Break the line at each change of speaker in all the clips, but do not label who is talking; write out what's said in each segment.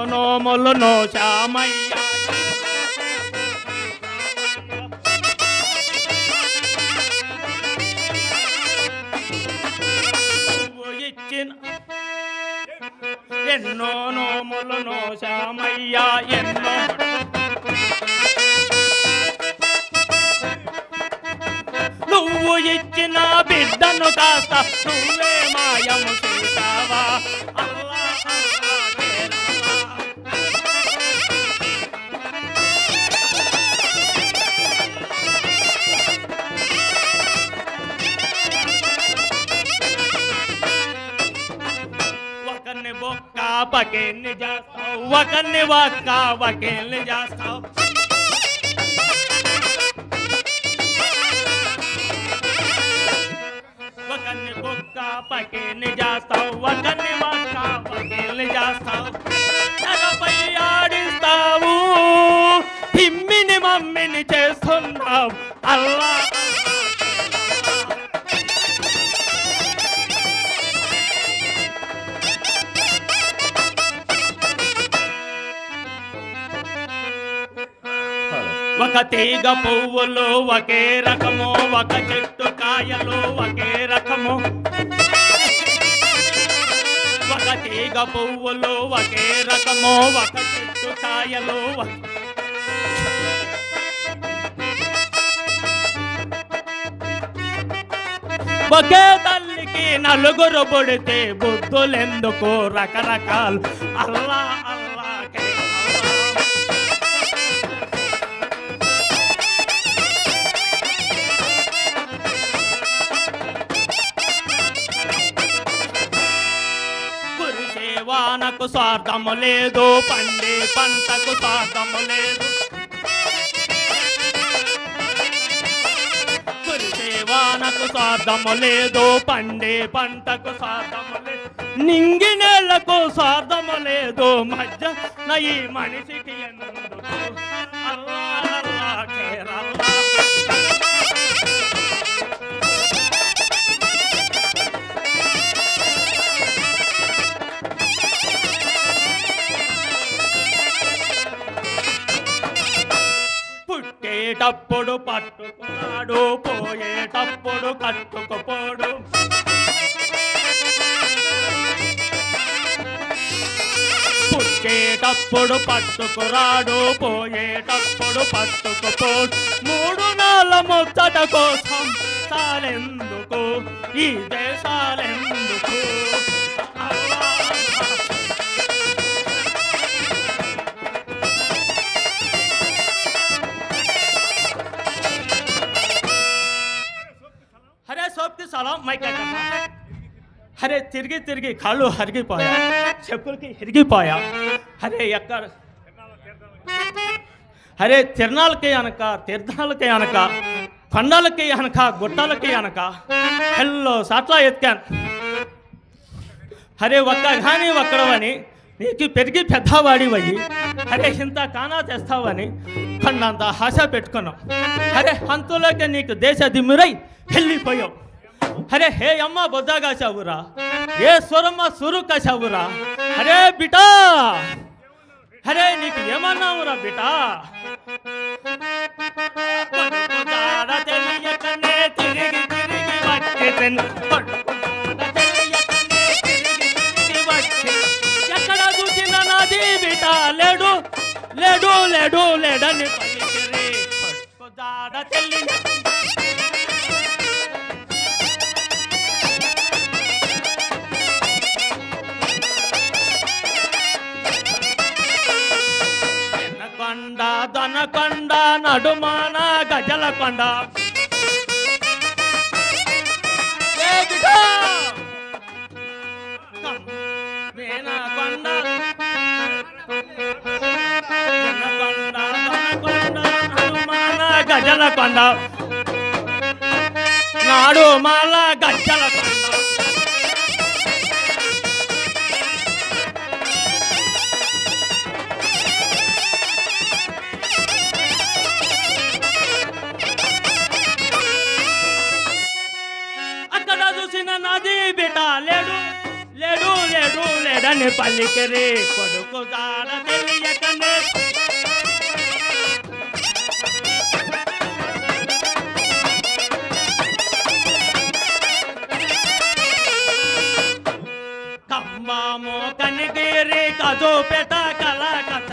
నోములు నోశామయ్య ఇచ్చిన ఎన్నో నోములు నోశామయ్య ఎన్నో నువ్వు ఇచ్చిన బిడ్డను కాస్త నువ్వే మాయము చేశావా అల్లా అల్లా ఒక్క వకీల్ని చేస్తావు, ఒకరిని ఒక్క వకీల్ని చేస్తావు. ఒకరిని ఒక్క వకీల్ని చేస్తావు, ఒకరిని ఒక్క వకీల్ని చేస్తావు. తెరపై ఆడిస్తావు, తిమ్మిని మమ్మిని చేస్తున్నావు. అల్లా ఒక తీగ పువ్వులు ఒకే రకము, ఒక చెట్టు కాయలు ఒకే రకము. ఒక తీగ పువ్వులు ఒకే రకము, ఒక చెట్టు కాయలు ఒకే తల్లికి నలుగురు పుడితే బుద్ధులెందుకు రకరకాలు. అల్లా అల్లా వానకు స్వార్థము లేదు, పండే పంటకు స్వార్థము లేదు. కురిసే వానకు స్వార్థము లేదు, పండే పంటకు స్వార్థము లేదు. నింగి నేళ్లకు స్వార్థము లేదు, మధ్య ఈ మనిషికి ఎందుకు. అల్లా అల్లా కేరళ పుట్టేటప్పుడు పట్టుకున్నాడు, పోయేటప్పుడు కట్టుకుపోడు. పుట్టేటప్పుడు పట్టుకురాడు, పోయేటప్పుడు పట్టుకుపోడు. 3 నాళ్ళ ముచ్చట కోసం సాలెందుకు, ఈ దేశాలెందుకు. సలాం అరే తిరిగి తిరిగి కాళ్ళు హరిగిపోయా, చెప్పులకి హరిగిపోయా. అరే ఎక్కడ అరే తిరణాలకి అనక, తీర్థాలకి అనక, కొండలకి అనక, గుట్టలకి అనక హెల్లో సాట్లా ఎత్కాను. అరే ఒక్క కానీ ఒక్కడవని నీకు పెరిగి పెద్దవాడివయ్యి, అరే ఇంత కానా తెస్తావని కొండంత ఆశ పెట్టుకున్నావు. అరే అంతులోకి నీకు దేశ దిమ్మురై వెళ్ళిపోయావు. అరే హే అమ్మ బొద్దా కాశావురా, ఏ స్వరమ్మ సురు కాశావురా. అరే బిటా, అరే నీకు ఏమన్నావురా బిటా. తెలియకనే తిరిగి తిరిగి వచ్చి ఎక్కడ చూసిన నాది బిటా లేడు లేడు లేడు లేడని పలికిరి. తెల్లి దొనకొండ నడుమాన గజల కొండ. కొండ నడుమాన గజల కొండ, నాడు మాల గజ్జల కొండ. నది బిడ్డ లేడు లేడు లేడు లేడని పలికిరి. కొడుకు జాడ తెలియకనే కంబాము కనిగిరి కదో పెట కళా కథ.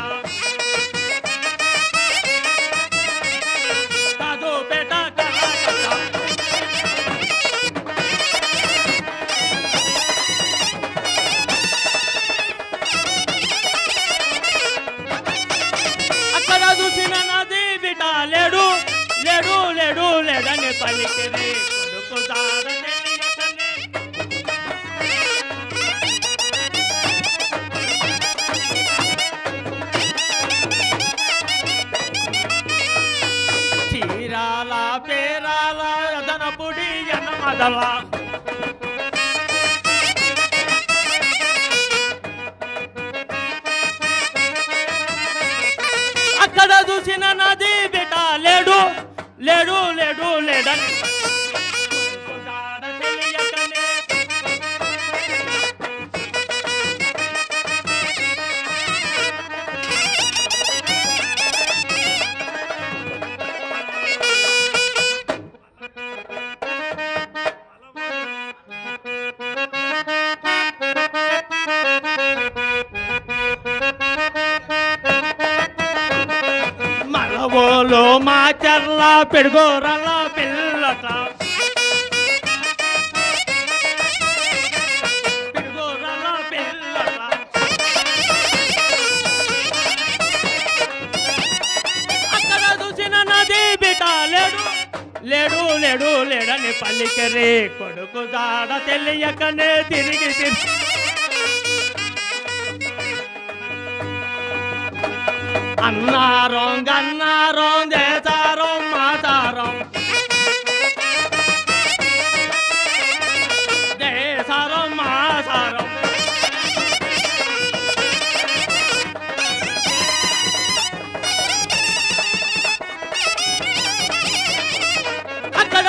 కదో పెట కళా కథ. లేడు లేడు లేడు లేడని పలికిరి. కొడుకు జాడ తెలియకనే అదలా అక్కడ చూసిన నది బిడ్డ లేడు లేడు లేడు లేడని మలవోలు మా చర్ల పెడుగోరల పిల్లట పెడుగోరల పిల్లట అక్కడ చూసిన నది బిడ్డ లేడు లేడు లేడు లేడని పల్లికరే కొడుకు దాడ తెలియకనే తిరిగి అన్నారం గన్నారం చేతారం మాతారం చేసారం మాసారం అక్కడ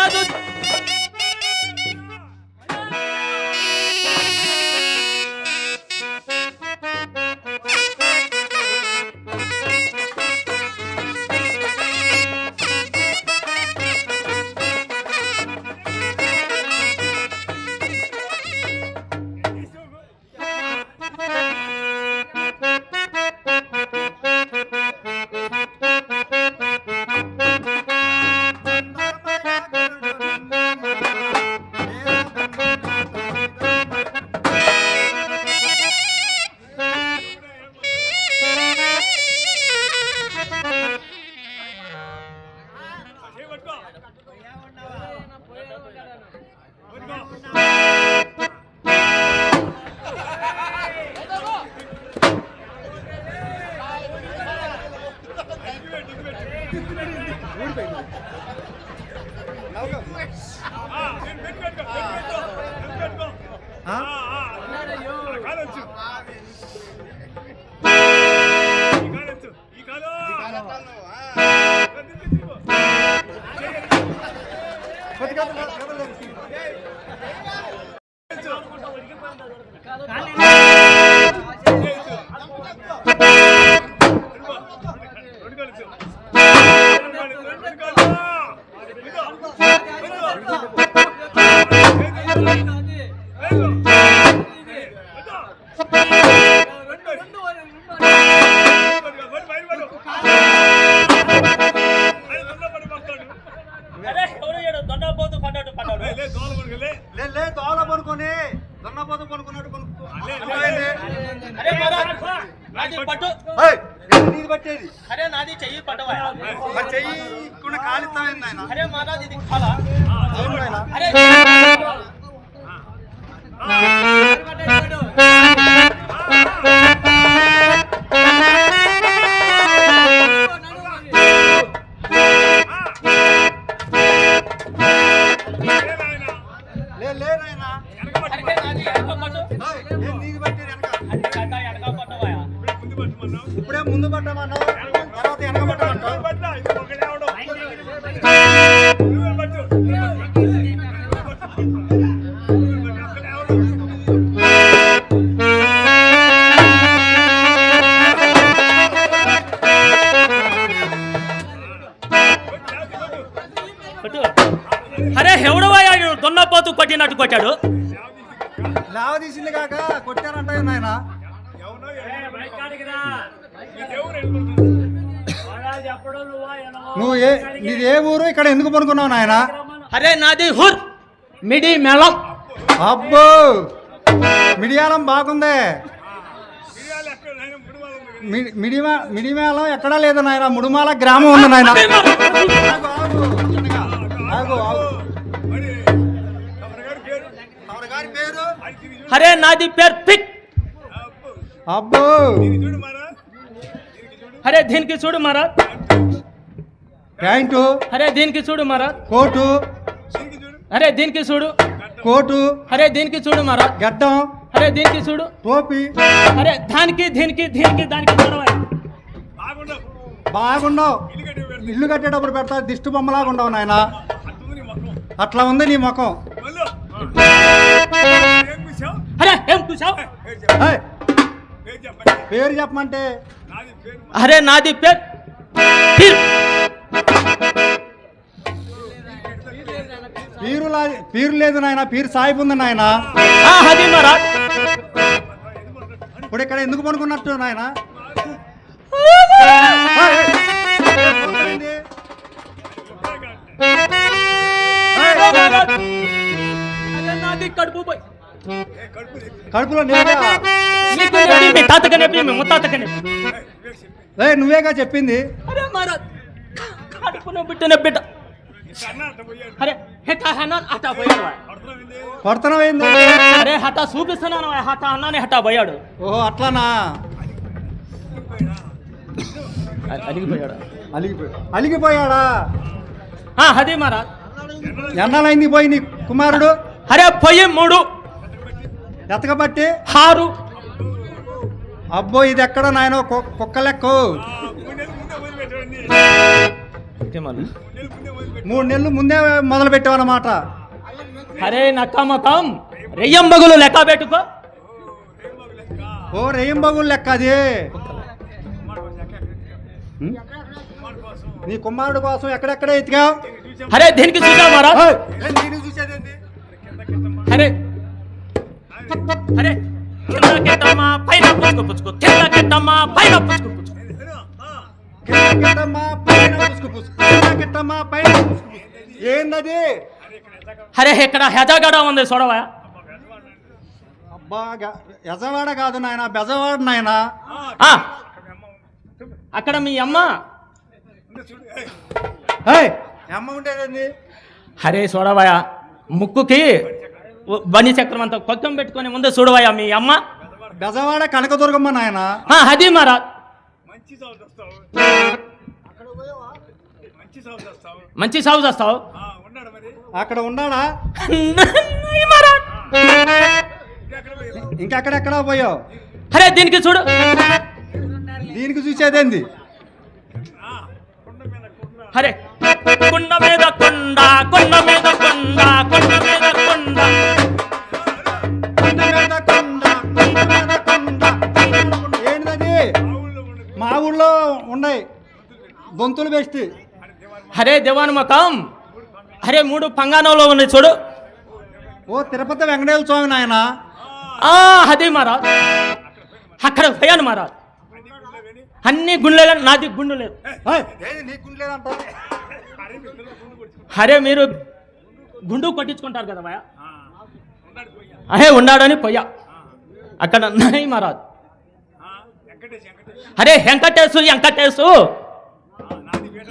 అరే నాది చెయ్యి పట్టవా చెయ్యి కాలిస్తామైంది ఆయన అరే మాది ఇది కాలా అరే
ఇప్పుడే ముందు పట్టమన్నావు తర్వాత వెనక పట్టమంటావు
అరే ఎవడవాడు దొన్నపోతు కొట్టినట్టు కొట్టాడు
లావ తీసింది కాక కొట్టారంట నాయన నువ్వు నీది ఏ ఊరు ఇక్కడ ఎందుకు పనుకున్నావు నాయన
అరే నాది హుర్ మిడి మేళం
అబ్బో మిడియాలం బాగుందే మిడిమేళం ఎక్కడా లేదు నాయన ముడుమాల గ్రామం ఉంది నాయన
అరే నాది పేరు పిక్
అబ్బో
అరే దీనికి చూడు మహారాజ్
ప్యాంటు
అరే దీనికి చూడు మహారాజ్
కోటు
అరే దీనికి చూడు.
కోటు,
అరే దీనికి చూడు మరా.
గడ్డం,
అరే దీనికి చూడు.
టోపీ.
అరే దానికి దీనికి దీనికి దానికి చూడవా.
బాగున్నావు. ఇల్లు కట్టేటప్పుడు పెడతా దిష్టి బొమ్మలాగా ఉండవు నాయన. అట్లా ఉంది నీ ముఖం.
అరే ఏం చూసావు.
ఏయ్, పేరు చెప్పమంటే
అరే నాది పేరు
పీరు లేదు నాయన. పీరు సాయిబు ఉంది నాయన.
అది మరా.
ఇప్పుడు ఇక్కడ ఎందుకు పనుకున్నట్టు నాయన?
నాది కడుపు పోయి.
కడుపులో నేనే.
మీ తాతకనే మీ ముత్తాతకనే.
నువ్వేగా చెప్పింది.
అరే మరా కడుపున బిడ్డనే బిడ్డ. అరే హెటా హనాన్ అటా పోయాడు.
కొడుతున్నావేంది?
అరే హఠా చూపిస్తున్నాను. హఠా అన్నానే హఠా పోయాడు.
ఓహో అట్లానా?
అలిగిపోయాడు.
అలిగిపోయాడా?
అది మరా.
ఎన్నాలైంది పోయి నీ కుమారుడు?
అరే పోయి 3
ఎతకబట్టి
6.
అబ్బో ఇది ఎక్కడ నాయన కుక్క లెక్క. 3 నెలలు ముందే మొదలు పెట్టావన్నమాట.
అరే నక్కమ్మకం రెయ్యంబగులు లెక్క పెట్టుకో.
ఓ రెయ్యంబగులు లెక్క అది. నీ కుమారుడు కోసం ఎక్కడెక్కడ ఎత్తికావు?
అరే దీనికి చూసావు మరా. అరే అరే కింద కెట్టమ్మా పైన పుచ్చుకో పుచ్చుకో. కింద కెట్టమ్మా పైన పుచ్చుకో పుచ్చుకో.
ఏందది?
అరే ఇక్కడ హెజగడ ఉంది చూడవా.
అబ్బా యజవాడ కాదు నాయన, బెజవాడ నాయన.
అక్కడ మీ అమ్మ.
అమ్మ ఉండేదండి.
అరే చూడవా ముక్కుకి బని చక్రం అంతా కొక్కం పెట్టుకొని ముందే చూడవా మీ అమ్మ.
బెజవాడ కనకదుర్గమ్మ నాయన.
అది మరా. మంచి సాగు చేస్తావు.
అక్కడ ఉన్నాడా? ఇంకెక్కడెక్కడా పోయావు?
అరే దీనికి చూడు.
దీనికి చూసేదేంది?
అరే కుండ మీద కొండ, కొండ మీద కొండ, కొండ మీద కొండ,
కొండ మీద కొండ, కొండ మీద కొండ. ఏంటది? మా ఊళ్ళో ఉన్నాయి గొంతులు బెస్ట్.
అరే దివాన్ మకం. అరే 3 పంగాణంలో ఉన్నాయి చూడు.
ఓ తిరుపతి వెంకటేశ్వర స్వామి నాయన.
అది మరా. అక్కడ పోయాను మరా. అన్ని గుండెలే. నాది గుండు లేదు. అరే మీరు గుండు కొట్టించుకుంటారు కదా భయ. అరే ఉన్నాడని పోయా. అక్కడ నై మరాజ్. అరే వెంకటేశు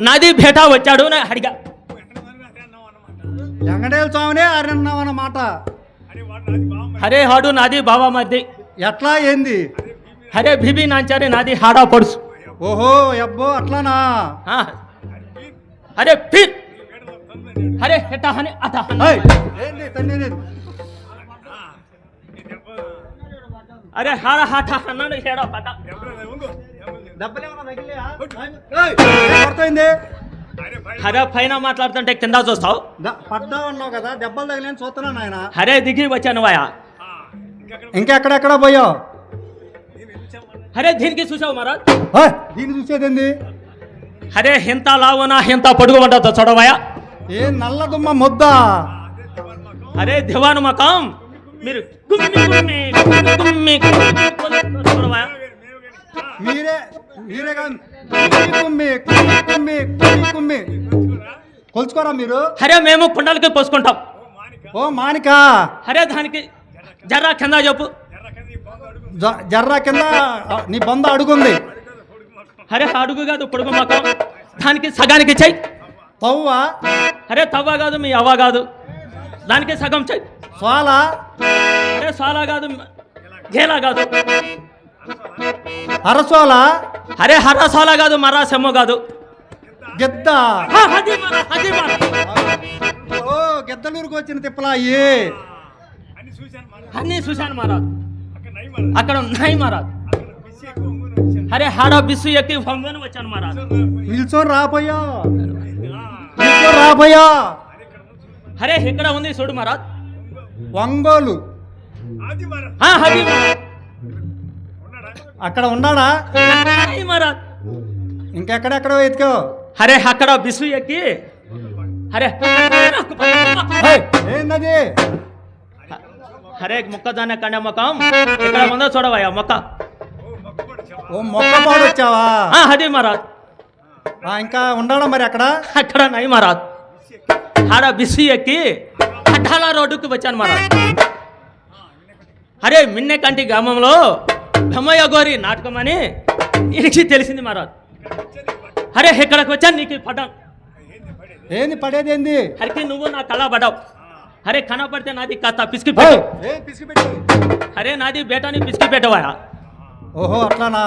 నాది భేటా వచ్చాడు నా అడిగా.
వెంకటేశ్వర స్వామినే అన్నావు అన్నమాట.
అరే హాడు నాది బాబా మధ్య.
ఎట్లా ఏంది?
అరే బీబీ నాంచారి నాది హాడా పొడుసు.
ఓహో అబ్బో అట్లానా?
అరే ఫిర్ అరే హెటా హని అటా
ఏంది తల్లి?
అరే హాడా హాటా అన్నాడు హేడా పట.
కొడుతుంది.
అరే పైన మాట్లాడుతుంటే కింద చూస్తావు.
పడ్డావు అన్నావు కదా, దెబ్బలు తగిలేని చూస్తున్నాను ఆయన.
అరే దిగి వచ్చాను వాయా.
ఇంకెక్కడెక్కడ పోయావు?
అరే దీనికి చూసావు మరా.
దీన్ని చూసేదేంది?
అరే ఎంత లావునా ఎంత పొడుగు ఉండదు చూడవయా.
ఏ నల్ల దుమ్మ ముద్ద.
అరే దివాను మకం మీరు చూడవయా.
మీరే కుమ్మి కొలుచుకోరా మీరు?
అరే మేము కుండలకి పోసుకుంటాం.
ఓ మానిక.
అరే దానికి జర్రా కింద చెప్పు.
జర్రా కింద నీ బొంద అడుగుంది.
అరే అడుగు కాదు పొడుగు మకం. దానికి సగానికి చెయ్యి.
తవ్వా?
అరే తవ్వ కాదు మీ అవ్వ కాదు. దానికి సగం చెయ్యి.
సోలా?
అరే సోలా కాదు గేలా కాదు.
అరసోలా?
అరే హరసోలా కాదు మరా సెమ్ము కాదు.
గిద్ద.
ఓ గిద్ద
పెద్దలూరుకు వచ్చిన తిప్పలా అయ్యి
అన్నీ చూశాను మహారాజ్ అక్కడ ఉన్నాయి మహారాజ్ అరే హాడ బిస్సు ఎక్కి వంగని వచ్చాను మహారాజ్
నిల్చొని రాపోయా నిల్చొని రాపోయా
అరే ఇక్కడ ఉంది చూడు మహారాజ్
ఒంగోలు
అది మహారాజ్
అక్కడ ఉన్నాడా
ఉన్నాయి మహారాజ్
ఇంకెక్కడెక్కడో ఎత్తుకో
అరే అక్కడ బిస్సు ఎక్కి అరే
ఏందది
అరే మొక్కదాన్ని కండ మొక్కం ఇక్కడ ఉందో చూడవయ్యా మొక్క
ఓ మొక్క పాడు వచ్చావా
అది మహారాజ్
ఇంకా ఉండాలా మరి అక్కడ
అక్కడ నై మహారాజ్ ఆడ బిస్సు ఎక్కి అడ్డాల రోడ్డుకి వచ్చాను మహారాజ్ అరే మిన్నెకంటి గ్రామంలో భమ్మయ్య గోరి నాటకం అని ఇరికి తెలిసింది మహారాజ్ అరే ఇక్కడికి వచ్చాను నీకు పడ్డాను
ఏంది పడేది ఏంది
అరికి నువ్వు నా కళ పడ్డావు అరే కనపడితే నాది కాస్త పిసికి అరే నాది బేటాని పిసికి పెట్టవా
ఓహో అట్లానా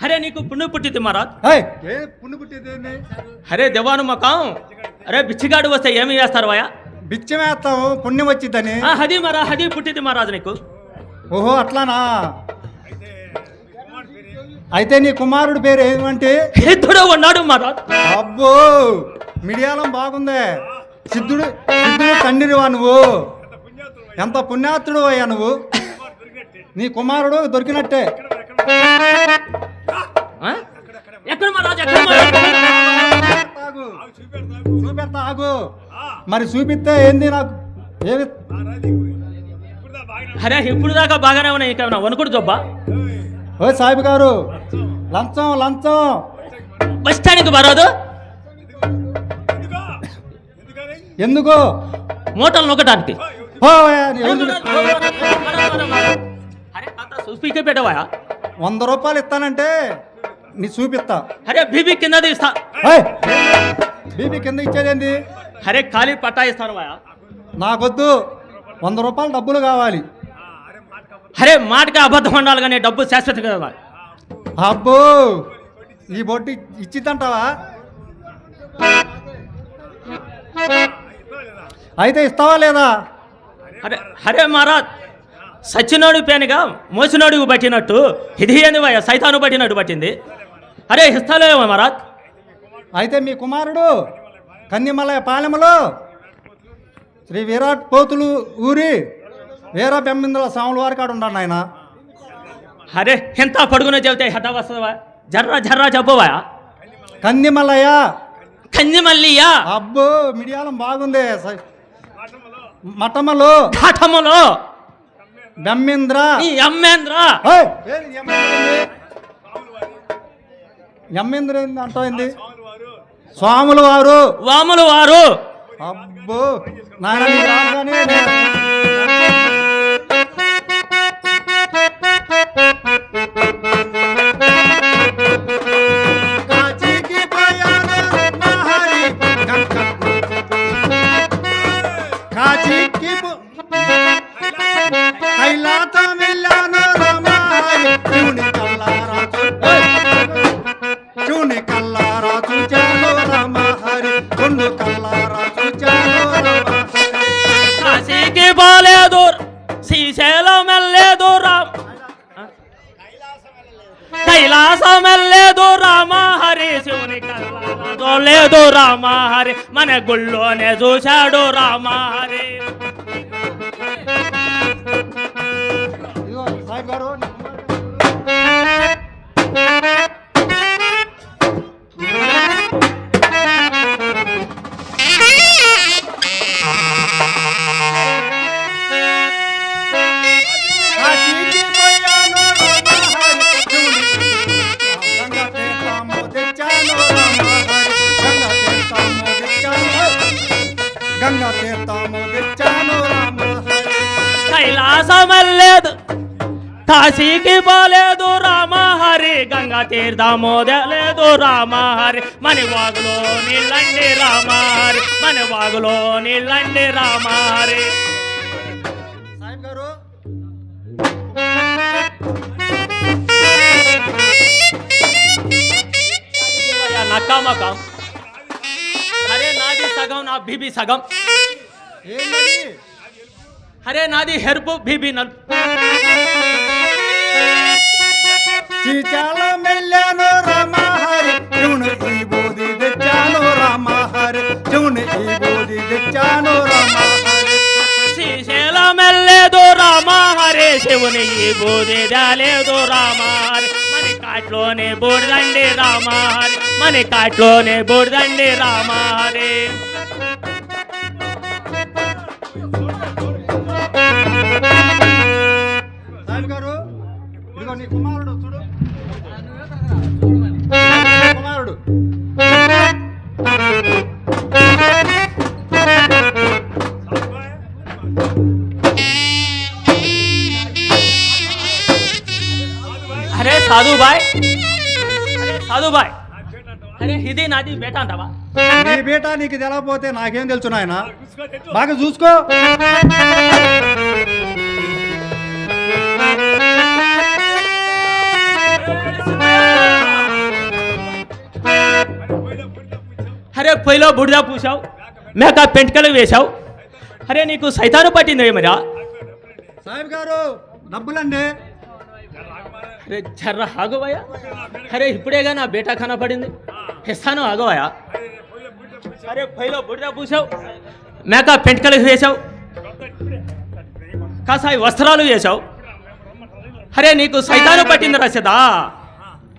అరే నీకు పుణ్యం పుట్టింది మహారాజ్
పుణ్డు పుట్టేది ఏంది
అరే దేవాను మొక్కం అరే బిచ్చిగాడు వస్తే ఏమి చేస్తారు వాయా
బిచ్చమేస్తాము పుణ్యం వచ్చిద్దని
అది మరా అది పుట్టింది మహారాజు నీకు
ఓహో అట్లానా అయితే నీ కుమారుడు పేరు ఏమంటే
సిద్ధుడు ఉన్నాడు మహారాజ్
అబ్బో మిడియాలం బాగుందే సిద్ధుడు సిద్ధుడు తండ్రివా నువ్వు ఎంత పుణ్యాత్తుడు అయ్యా నువ్వు నీ కుమారుడు దొరికినట్టే
ఎక్కడ మహారాజ్
చూపెడతా ఆగు మరి చూపిస్తే ఏంది నాకు ఏమి
అరే ఇప్పుడు దాకా బాగానే ఉన్నాయి ఇంకా వణుకుడు జబ్బా
ఓ సాహిబ్ గారు లంచం లంచం
బస్ స్టాండ్కి బరాదు
ఎందుకు
మూటలు నొక్కడానికి చూపికే పెట్టవా
100 రూపాయలు ఇస్తానంటే నీ చూపిస్తా
అరే బీబీ కింద ఇస్తా
బీబీ కింద ఇచ్చేదేంది
అరే ఖాళీ పట్టా ఇస్తాను వాయా
నాకొద్దు 100 రూపాయలు డబ్బులు కావాలి
అరే మాటగా అబద్ధం ఉండాలి కానీ డబ్బు శాశ్వత కదా
అబ్బో ఈ బొట్టి ఇచ్చిద్దంటావా అయితే ఇస్తావా లేదా
అరే అరే మహారాజ్ సచ్చినోడి పేనుగా మోసినోడికి పట్టినట్టు ఇది ఏంది భయ సైతాను పట్టినట్టు పట్టింది అరే ఇస్తాలేమో మహారాజ్
అయితే మీ కుమారుడు కన్నిమలయ పాలెంలో శ్రీ విరాట్ పోతులు ఊరి వీర బెమ్మిందుల స్వాముల వారి కాడు ఉన్నాడు ఆయన
అరే ఎంత పడుకునే చెబితే హఠ వస్తుందా జర్రా జర్రా చెప్పవా
కందిమల్లయ్య
కందిమల్లియా
అబ్బో మిడియాలం బాగుంది మఠములో
ఘాటములో
బెమ్మింద్ర
అమ్మేంద్ర
ఎమ్మింద్ర ఏంది అంటోంది స్వాముల వారు
వాములు వారు
అబ్బో నాయన నీకు రాగానే
కాశీకి బాలేదు శ్రీశైలం వెళ్ళలేదు రామ్ కైలాసం వెళ్ళలేదు రామ హరి శివుని లేదు రామ హరి మన గుళ్ళోనే చూశాడు రామ హరి
సాయి గారు గంగా తీర్థము తెచ్చాను
కైలాసం వెళ్ళలేదు కాశీకి పోలేదు రామ హరి గంగా తీర్థము లేదు రామ హరి మన వాగులో నీళ్ళండి రామ హరి మన వాగులో నీళ్ళండి రామ హరి
సాహిబ్ గారు
నక్కామకం సగం నా బీబీ సగం.
ఏంటది?
అరే నాది హెర్పు బీబీ నలుపు.
చీచాల మెల్లాను రామహరి శివుని ఈ బోధి తెచ్చాను రామహరి శివుని ఈ బోధి తెచ్చాను రామహరి.
శ్రీశైల మెల్లేదో రామ హరే శివుని ఈ బోధి దాలేదో రామ హరి మన కాట్లోనే బోర్దండి రామ హరి మన కాట్లోనే బోర్దండి రామ హరి.
సాయిబు గారు ఇదిగో నీ కుమారుడు చూడు, కుమారుడు.
అరే సాధు బాయ్, అరే సాధు బాయ్, అరే ఇది నాది బేటా అంటావా?
నీ బేటా నీకు తెలవకపోతే నాకేం తెలుసు నాయన, బాగా చూసుకో.
అరే పొయ్యిలో బుడిదా పూసావు, మేక పెంటకలు వేశావు. అరే నీకు సైతాను పట్టింది ఏమరా?
సాయిబు గారు డబ్బులండి.
అరే జర్ర ఆగోవయ్యా. అరే ఇప్పుడేగా నా బేటా కనపడింది, ఇస్తాను ఆగోవయ్యా. అరే పొయ్యిలో బుడిదా పూసావు, మేక పెంటకలు వేశావు, కాసాయి వస్త్రాలు వేశావు. అరే నీకు సైతాను పట్టింది రసదా?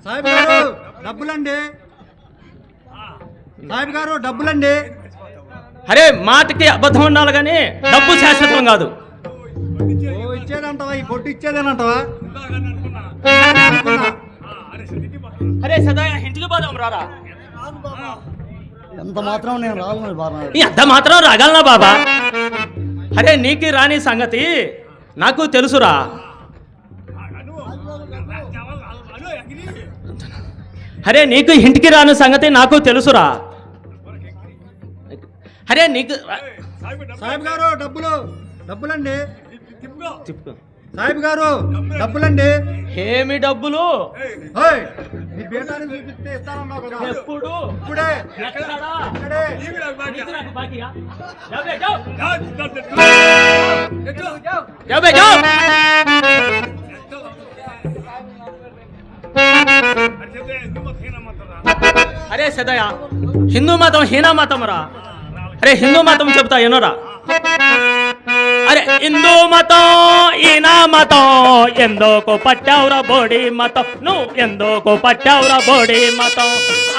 సాయిబు గారు డబ్బులండి. సాయిబు గారు డబ్బులండి.
అరే మాటకి అబద్ధం ఉండాలి కానీ డబ్బు శాశ్వతం కాదు.
ఓ ఇచ్చేదంటావా? ఈ పొట్టు ఇచ్చేదేనంటావా?
అరే సదా ఇంటికి పోదాం రారా.
ఎంత మాత్రం నేను రాను బాబా.
అంత మాత్రం రాగలనా బాబా? అరే నీకు రాని సంగతి నాకు తెలుసురా. అరే నీకు ఇంటికి రాని సంగతి నాకు తెలుసురా. అరే నీకు
సాయిబు గారు డబ్బులండి. సాయిబు గారు డబ్బులండి.
ఏమి డబ్బులు?
ఓయ్, నీ బేటాని చూపిస్తే ఇస్తానన్నావు కదా.
ఎప్పుడు?
ఇప్పుడే
ఎక్కడా?
ఇక్కడే.
నీకు నాకు బాకీయా? జాబే జావ్. జాబే జావ్. అరే సదయ హిందూ మతం హీనా మతం రా. అరే హిందూ మతం చెప్తా ఎన్నోరా. అరే హిందూ మతం ఈనా మతం ఎందుకు పట్టావురా బోడి మతం, నువ్వు ఎందుకు పట్టావురా బోడి మతం.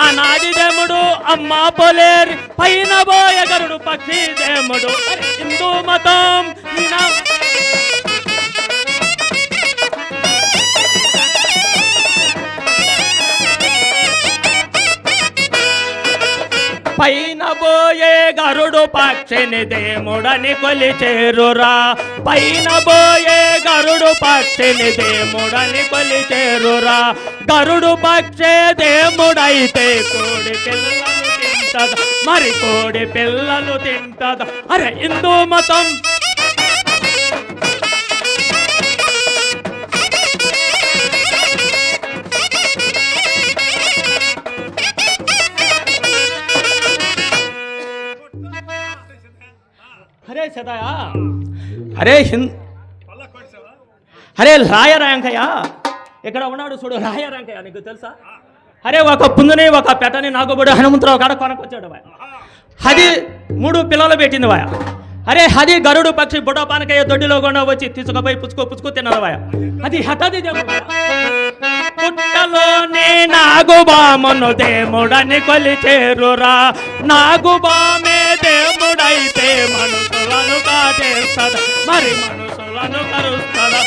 ఆనాది దేముడు అమ్మ పోలేరు పైన బోయ గరుడు పక్షి దేముడు. అరే హిందూ మతం ఈనా పైన బోయే గరుడు పక్షిని దేముడని కొలిచేరురా. పైన బోయే గరుడు పక్షిని దేముడని కొలిచేరురా. గరుడు పక్షే దేముడైతే కోడి పిల్లలు తింటదా, మరి కోడి పిల్లలు తింటదా. అరే హిందూ మతం అరే సదాయా. అరే అరే రాయరాంకయ్య ఇక్కడ ఉన్నాడు చూడు. రాయరాంకయ్య నీకు తెలుసా? అరే ఒక పుందుని ఒక పెట్టని నాగబడి హనుమంతరావు కాడ కొనకొచ్చాడు వాయ. అది 3 పిల్లలు పెట్టింది వాయ. అరే అది గరుడు పక్షి బుడ పానకయ్య దొడ్డిలో కూడా వచ్చి తీసుకుపోయి పుచ్చుకో తిన్నది వాయ. అది హఠది పుట్టలోనే నాగుబామను దేముడని కొలిచేరురా. నాగుబామే దేముడైతే మనుషులను కాటేస్తదా, మరి మనుషులను కరుస్తదా.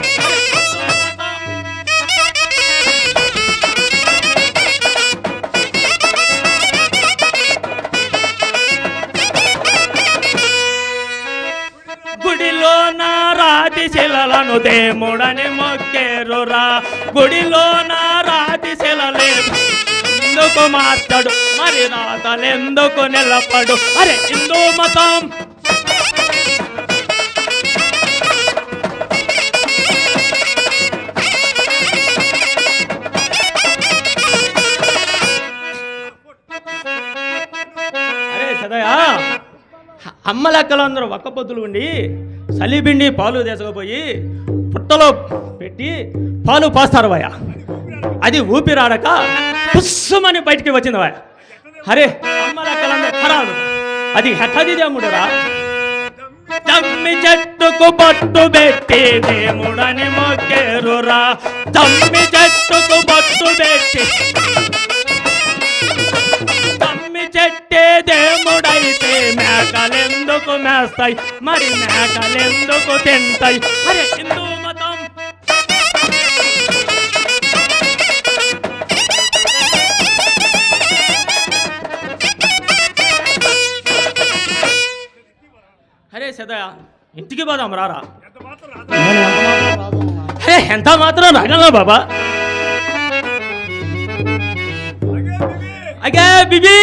గుడిలో నా రాతి శిలలను దేముడని మొక్కేరురా. గుడిలో నా రాతి శిలలే ఎందుకు మార్చడు, మరి రాతలెందుకు నిలబడు. అరే హిందూ మతం అరే సదయా అమ్మ లెక్కలందరూ ఒక్క పొద్దులు ఉండి సలిబిండి పాలు తీసుకుపోయి పుట్టలో పెట్టి పాలు పోస్తారు వయ. అది ఊపిరాడక పుస్సమని బయటికి వచ్చింది వయ. అరే అమ్మ లెక్కలందరూ ఖరాలు. అది హఠది దేవుడురా. తమ్మి చెట్టుకు బొట్టు పెట్టి దేవుడని మొక్కేరురా. తమ్మి చెట్టుకు బొట్టు పెట్టి తమ్మి చెట్టే దేవుడైతే మేకలెందుకు మేస్తాయి, మరి మేకలెందుకు తింటాయి? అరే హిందూ మతం అరే సదయ ఇంటికి పోదాం రారా. అరే ఎంత మాత్రం రాగలనా బాబా. అగే బిబీ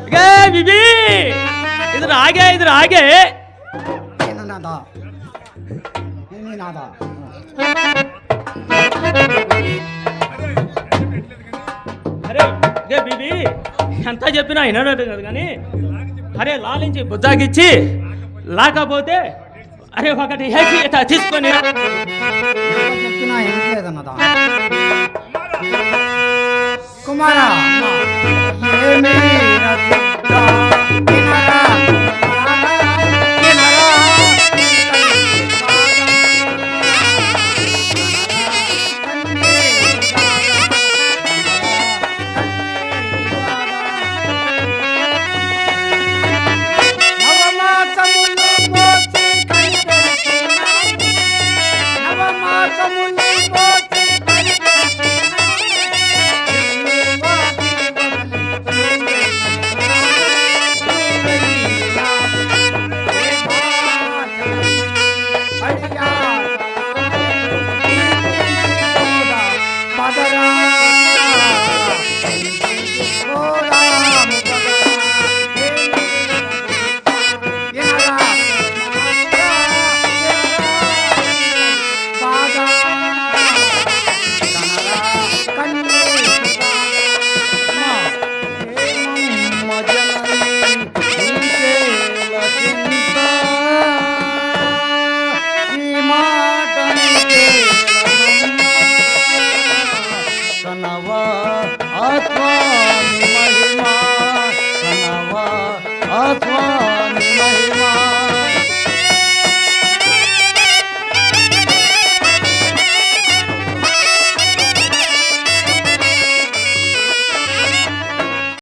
అగే బిబీ ఇద్దరు ఆగే ఇద్దరు ఆగే. అరే అగే బిబీ ఎంత చెప్పినా వినడం కదా కానీ అరే లాలించి బుజ్జాగిచ్చి లేకపోతే అరే ఒకటి హెచ్చి ఇట్లా తీసుకొని
చెప్పినా ఏమలేదన్నదా కుమారా. ఏమీ రసిద్దా వినరా వినరా నవమాసములు మోసి కనిపెట్టిన నవమాసములు మోసి ఆత్మ